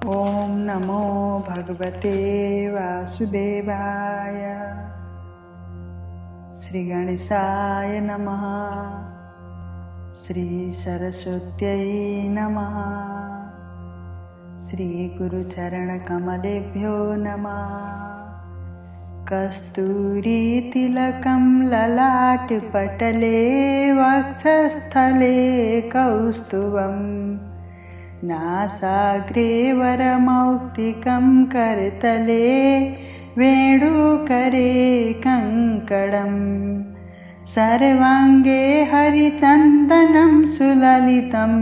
ओम नमो भगवते वासुदेवाय। श्री गणेशाय नमः। श्री सरस्वत्यै नमः। श्री गुरुचरण कमलेभ्यो नमः। कस्तूरी तिलकं ललाटपटले वक्षस्थले कौस्तुभम् नासाग्रे वरमौक्तिकं करतले वेणुकरे कङ्कणम् सर्वाङ्गे हरिचन्दनं सुललितं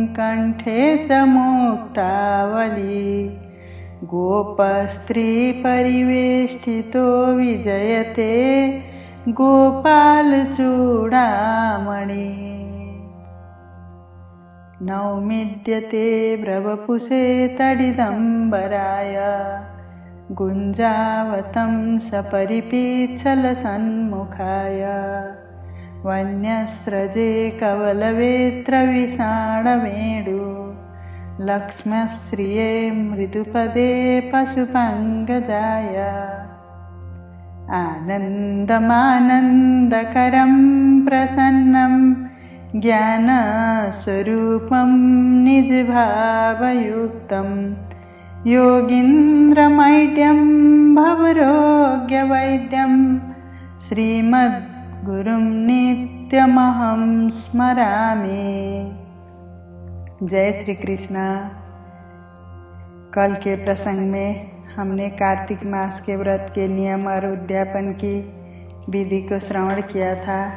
कण्ठे च मुक्तावली गोपस्त्री परिवेष्टितो विजयते गोपालचूडामणि नौमिद्यते ब्रवपुषे तडिदम्बराय गुञ्जावतं सपरिपीच्छलसन्मुखाय वन्यस्रजे कवलवेत्रविषाणवेणु लक्ष्मश्रिये मृदुपदे पशुपङ्कजाय आनन्दमानन्दकरं प्रसन्नं ज्ञानस्वरूपं निजभावयुक्तं योगीन्द्रमैड्यं भवरोग्यवैद्यं श्रीमद्गुरुं नित्यमहं स्मरामि। जय श्री कृष्णा। कल के प्रसंग में हमने कार्तिक मास के व्रत के नियम और उद्यापन की विधि को श्रवण किया था।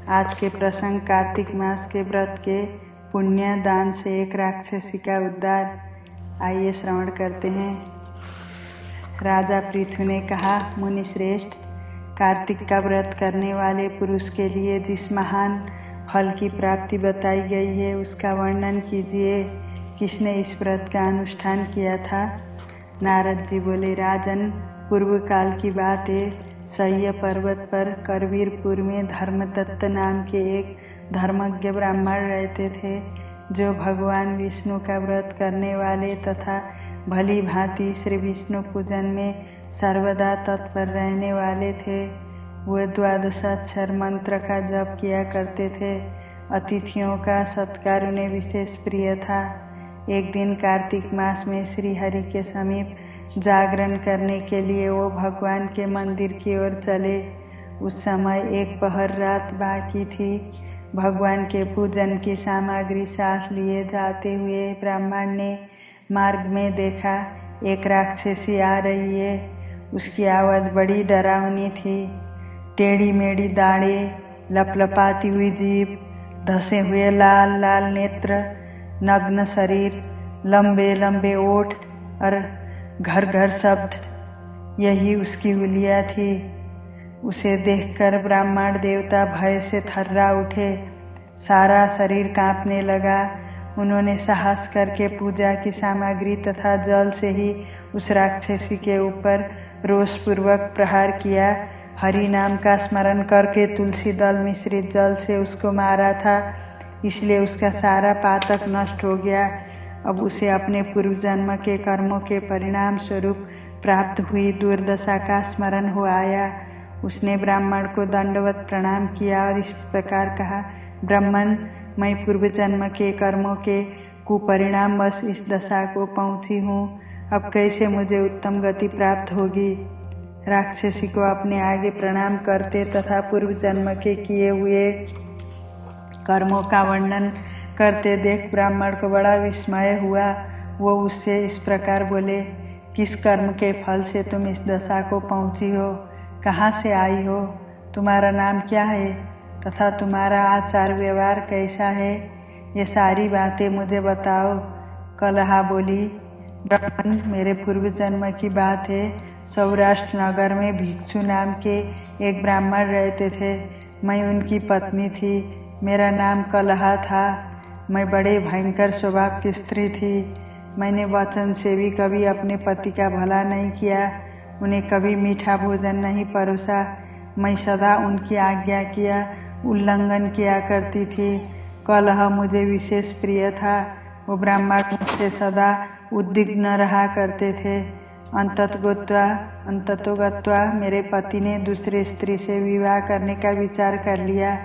आज के प्रसंग कार्तिक मास के व्रत के पुण्य दान से एक राक्षसी का उद्धार। आइए श्रवण करते हैं। राजा पृथु ने कहा, मुनि श्रेष्ठ, कार्तिक का व्रत करने वाले पुरुष के लिए जिस महान फल की प्राप्ति बताई गई है उसका वर्णन कीजिए। किसने इस व्रत का अनुष्ठान किया था? नारद जी बोले, राजन, पूर्व काल की बात है। सह्य पर्वत पर करवीरपुर में धर्मदत्त नाम के एक धर्मज्ञ ब्राह्मण रहते थे, जो भगवान विष्णु का व्रत करने वाले तथा भली भांति श्री विष्णु पूजन में सर्वदा तत्पर रहने वाले थे। वे 12 अक्षर मंत्र का जप किया करते थे। अतिथियों का सत्कार उन्हें विशेष प्रिय था। एक दिन कार्तिक मास में श्री हरि के समीप जागरण करने के लिए वो भगवान के मंदिर की ओर चले। उस समय एक पहर रात बाकी थी। भगवान के पूजन की सामग्री साथ लिए जाते हुए ब्राह्मण ने मार्ग में देखा, एक राक्षसी आ रही है। उसकी आवाज़ बड़ी डरावनी थी। टेढ़ी मेढ़ी दाढ़ें, लपलपाती हुई जीभ, धसे हुए लाल लाल नेत्र, नग्न शरीर, लंबे लंबे ओठ और घर घर शब्द, यही उसकी हुलिया थी। उसे देखकर ब्राह्मण देवता भय से थर्रा उठे। सारा शरीर कांपने लगा। उन्होंने साहस करके पूजा की सामग्री तथा जल से ही उस राक्षसी के ऊपर रोषपूर्वक प्रहार किया। हरि नाम का स्मरण करके तुलसी दल मिश्रित जल से उसको मारा था, इसलिए उसका सारा पातक नष्ट हो गया। अब उसे अपने पूर्व जन्म के कर्मों के परिणाम स्वरूप प्राप्त हुई दुर्दशा का स्मरण हो आया। उसने ब्राह्मण को दंडवत प्रणाम किया और इस प्रकार कहा, ब्राह्मण, मैं पूर्व जन्म के कर्मों के कुपरिणाम बस इस दशा को पहुँची हूँ। अब कैसे मुझे उत्तम गति प्राप्त होगी? राक्षसी को अपने आगे प्रणाम करते तथा पूर्व जन्म के किए हुए कर्मों का वर्णन करते देख ब्राह्मण को बड़ा विस्मय हुआ। वो उससे इस प्रकार बोले, किस कर्म के फल से तुम इस दशा को पहुँची हो? कहाँ से आई हो? तुम्हारा नाम क्या है तथा तुम्हारा आचार व्यवहार कैसा है? ये सारी बातें मुझे बताओ। कलहा बोली, ब्राह्मण, मेरे पूर्व जन्म की बात है। सौराष्ट्र नगर में भिक्षु नाम के एक ब्राह्मण रहते थे। मैं उनकी पत्नी थी। मेरा नाम कलहा था। मैं बड़े भयंकर स्वभाव की स्त्री थी। मैंने वचन से भी कभी अपने पति का भला नहीं किया। उन्हें कभी मीठा भोजन नहीं परोसा। मैं सदा उनकी आज्ञा किया उल्लंघन किया करती थी। कलह मुझे विशेष प्रिय था। वो ब्राह्मण मुझसे सदा उद्विग्न रहा करते थे। अंततोगत्वा मेरे पति ने दूसरे स्त्री से विवाह करने का विचार कर लिया।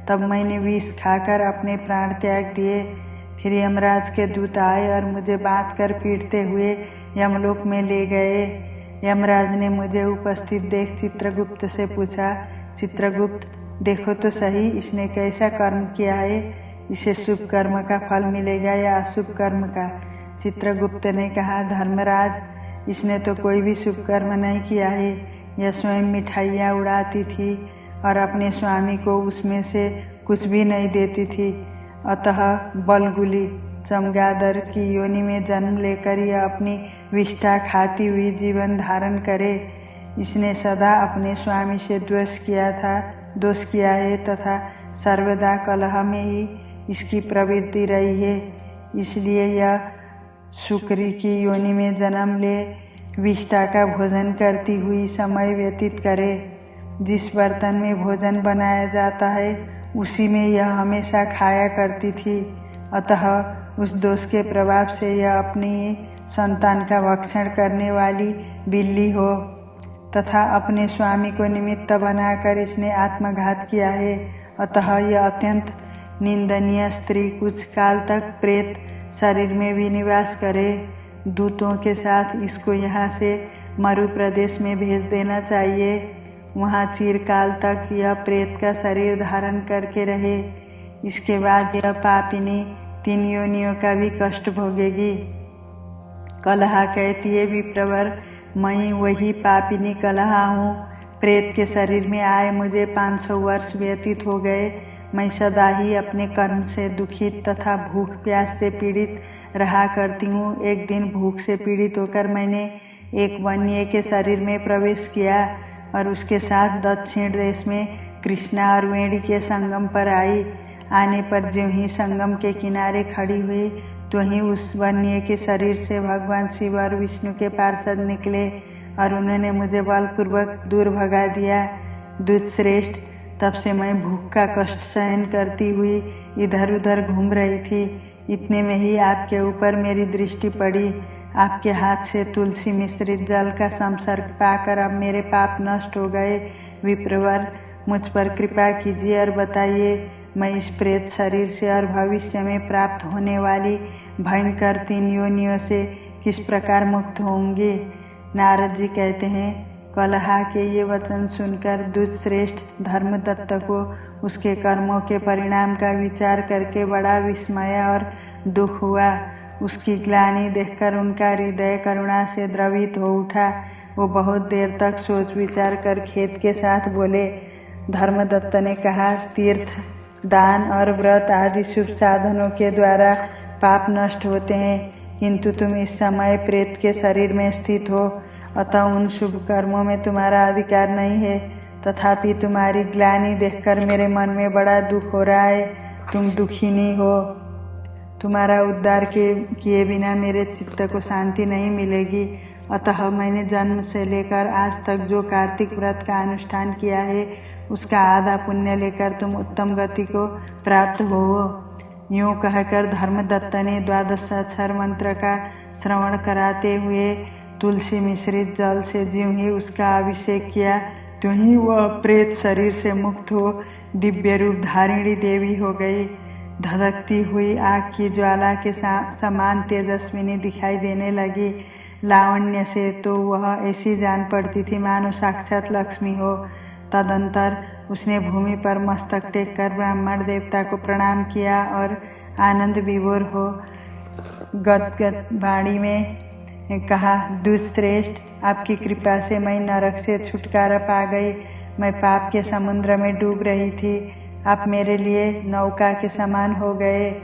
तब मैंने विष खाकर अपने प्राण त्याग दिए। फिर यमराज के दूत आए और मुझे बांध कर पीटते हुए यमलोक में ले गए। यमराज ने मुझे उपस्थित देख चित्रगुप्त से पूछा, चित्रगुप्त देखो तो सही, इसने कैसा कर्म किया है? इसे शुभ कर्म का फल मिलेगा या अशुभ कर्म का? चित्रगुप्त ने कहा, धर्मराज, इसने तो कोई भी शुभ कर्म नहीं किया है। यह स्वयं मिठाइयाँ उड़ाती थी और अपने स्वामी को उसमें से कुछ भी नहीं देती थी। अतः बलगुली चमगादड़ की योनि में जन्म लेकर यह अपनी विष्ठा खाती हुई जीवन धारण करे। इसने सदा अपने स्वामी से दोष किया है तथा सर्वदा कलह में ही इसकी प्रवृत्ति रही है। इसलिए यह शुक्री की योनि में जन्म ले विष्ठा का भोजन करती हुई समय व्यतीत करे। जिस बर्तन में भोजन बनाया जाता है उसी में यह हमेशा खाया करती थी। अतः उस दोष के प्रभाव से यह अपनी संतान का भक्षण करने वाली बिल्ली हो तथा अपने स्वामी को निमित्त बनाकर इसने आत्मघात किया है। अतः यह अत्यंत निंदनीय स्त्री कुछ काल तक प्रेत शरीर में भी निवास करे। दूतों के साथ इसको यहाँ से मरु प्रदेश में भेज देना चाहिए। वहाँ चिरकाल तक यह प्रेत का शरीर धारण करके रहे। इसके बाद यह पापिनी 3 योनियों का भी कष्ट भोगेगी। कलहा कहती है, विप्रवर, मैं वही पापिनी कलहा हूँ। प्रेत के शरीर में आए मुझे 500 वर्ष व्यतीत हो गए। मैं सदा ही अपने कर्म से दुखित तथा भूख प्यास से पीड़ित रहा करती हूँ। एक दिन भूख से पीड़ित होकर मैंने एक वन्य के शरीर में प्रवेश किया और उसके साथ दक्षिण देश में कृष्णा और वेणी के संगम पर आई। आने पर ज्यों ही संगम के किनारे खड़ी हुई तो ही उस वन्य के शरीर से भगवान शिव और विष्णु के पार्षद निकले और उन्होंने मुझे बलपूर्वक दूर भगा दिया। दुष्श्रेष्ठ, तब से मैं भूख का कष्ट सहन करती हुई इधर उधर घूम रही थी। इतने में ही आपके ऊपर मेरी दृष्टि पड़ी। आपके हाथ से तुलसी मिश्रित जल का संसर्ग पाकर अब मेरे पाप नष्ट हो गए। विप्रवर, मुझ पर कृपा कीजिए और बताइए, मैं इस प्रेत शरीर से और भविष्य में प्राप्त होने वाली भयंकर 3 योनियों से किस प्रकार मुक्त होंगी? नारद जी कहते हैं, कलहा के ये वचन सुनकर दुष्श्रेष्ठ धर्मदत्त को उसके कर्मों के परिणाम का विचार करके बड़ा विस्मय और दुख हुआ। उसकी ग्लानि देखकर उनका हृदय करुणा से द्रवित हो उठा। वो बहुत देर तक सोच विचार कर खेद के साथ बोले। धर्मदत्त ने कहा, तीर्थ, दान और व्रत आदि शुभ साधनों के द्वारा पाप नष्ट होते हैं, किंतु तुम इस समय प्रेत के शरीर में स्थित हो, अतः उन शुभ कर्मों में तुम्हारा अधिकार नहीं है। तथापि तुम्हारी ग्लानि देखकर मेरे मन में बड़ा दुख हो रहा है। तुम दुखिनी हो। तुम्हारा उद्धार किए बिना मेरे चित्त को शांति नहीं मिलेगी। अतः मैंने जन्म से लेकर आज तक जो कार्तिक व्रत का अनुष्ठान किया है उसका आधा पुण्य लेकर तुम उत्तम गति को प्राप्त हो। यूँ कहकर धर्मदत्त ने 12 अक्षर मंत्र का श्रवण कराते हुए तुलसी मिश्रित जल से ज्यों ही उसका अभिषेक किया त्यों ही वह प्रेत शरीर से मुक्त हो दिव्य रूप धारिणी देवी हो गई। धधकती हुई आग की ज्वाला के समान तेजस्विनी दिखाई देने लगी। लावण्य से तो वह ऐसी जान पड़ती थी मानो साक्षात लक्ष्मी हो। तदंतर उसने भूमि पर मस्तक टेक कर ब्राह्मण देवता को प्रणाम किया और आनंद विभोर हो गदगद वाणी में कहा, दुष्श्रेष्ठ, आपकी कृपा से मैं नरक से छुटकारा पा गई। मैं पाप के समुद्र में डूब रही थी, आप मेरे लिए नौका के समान हो गए।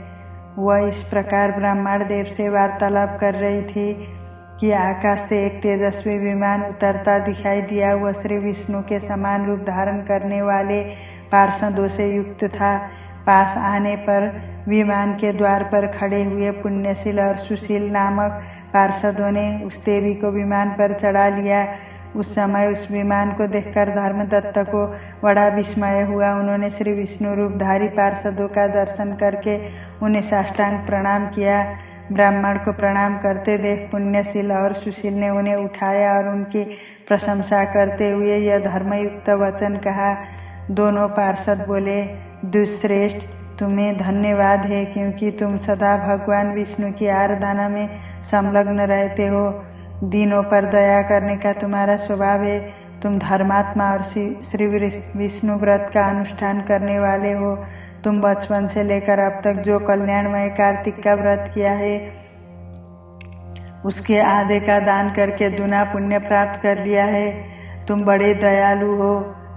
वह इस प्रकार ब्राह्मण देव से वार्तालाप कर रही थी कि आकाश से एक तेजस्वी विमान उतरता दिखाई दिया। वह श्री विष्णु के समान रूप धारण करने वाले पार्षदों से युक्त था। पास आने पर विमान के द्वार पर खड़े हुए पुण्यशील और सुशील नामक पार्षदों ने उस देवी को विमान पर चढ़ा लिया। उस समय उस विमान को देखकर धर्मदत्त को बड़ा विस्मय हुआ। उन्होंने श्री विष्णु रूपधारी पार्षदों का दर्शन करके उन्हें साष्टांग प्रणाम किया। ब्राह्मण को प्रणाम करते देख पुण्यशील और सुशील ने उन्हें उठाया और उनकी प्रशंसा करते हुए यह धर्मयुक्त वचन कहा। दोनों पार्षद बोले, दुष्श्रेष्ठ, तुम्हें धन्यवाद है क्योंकि तुम सदा भगवान विष्णु की आराधना में संलग्न रहते हो। दीनों पर दया करने का तुम्हारा स्वभाव है। तुम धर्मात्मा और श्री विष्णु व्रत का अनुष्ठान करने वाले हो। तुम बचपन से लेकर अब तक जो कल्याणमय कार्तिक का व्रत किया है उसके आधे का दान करके दुना पुण्य प्राप्त कर लिया है। तुम बड़े दयालु हो।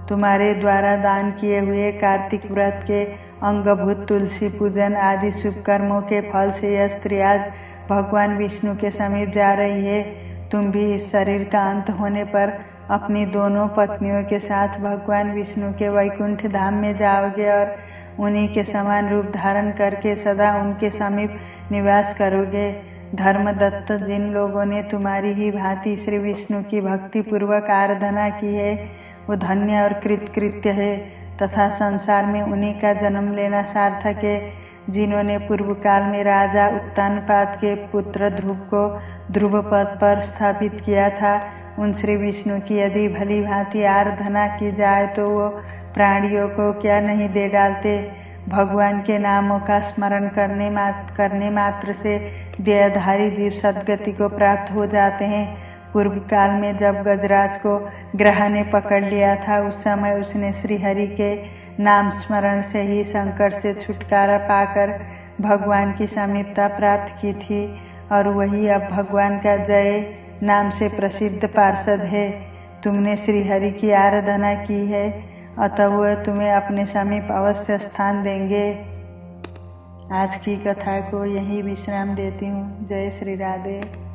तुम्हारे द्वारा दान किए हुए कार्तिक व्रत के अंगभूत तुलसी पूजन आदि शुभ कर्मों के फल से यह स्त्री आज भगवान विष्णु के समीप जा रही है। तुम भी इस शरीर का अंत होने पर अपनी दोनों पत्नियों के साथ भगवान विष्णु के वैकुंठ धाम में जाओगे और उन्हीं के समान रूप धारण करके सदा उनके समीप निवास करोगे। धर्मदत्त, जिन लोगों ने तुम्हारी ही भांति श्री विष्णु की भक्ति पूर्वक आराधना की है वो धन्य और कृतकृत्य है तथा संसार में उन्हीं का जन्म लेना सार्थक है। जिन्होंने पूर्व काल में राजा उत्तानपाद के पुत्र ध्रुव को ध्रुव पद पर स्थापित किया था, उन श्री विष्णु की यदि भली भांति आराधना की जाए तो वो प्राणियों को क्या नहीं दे डालते। भगवान के नामों का स्मरण करने मात्र से देहधारी जीव सद्गति को प्राप्त हो जाते हैं। पूर्व काल में जब गजराज को ग्रह ने पकड़ लिया था उस समय उसने श्रीहरि के नाम स्मरण से ही संकट से छुटकारा पाकर भगवान की समीपता प्राप्त की थी और वही अब भगवान का जय नाम से प्रसिद्ध पार्षद है। तुमने श्रीहरि की आराधना की है अतः वह तुम्हें अपने समीप अवश्य स्थान देंगे। आज की कथा को यहीं विश्राम देती हूँ। जय श्री राधे।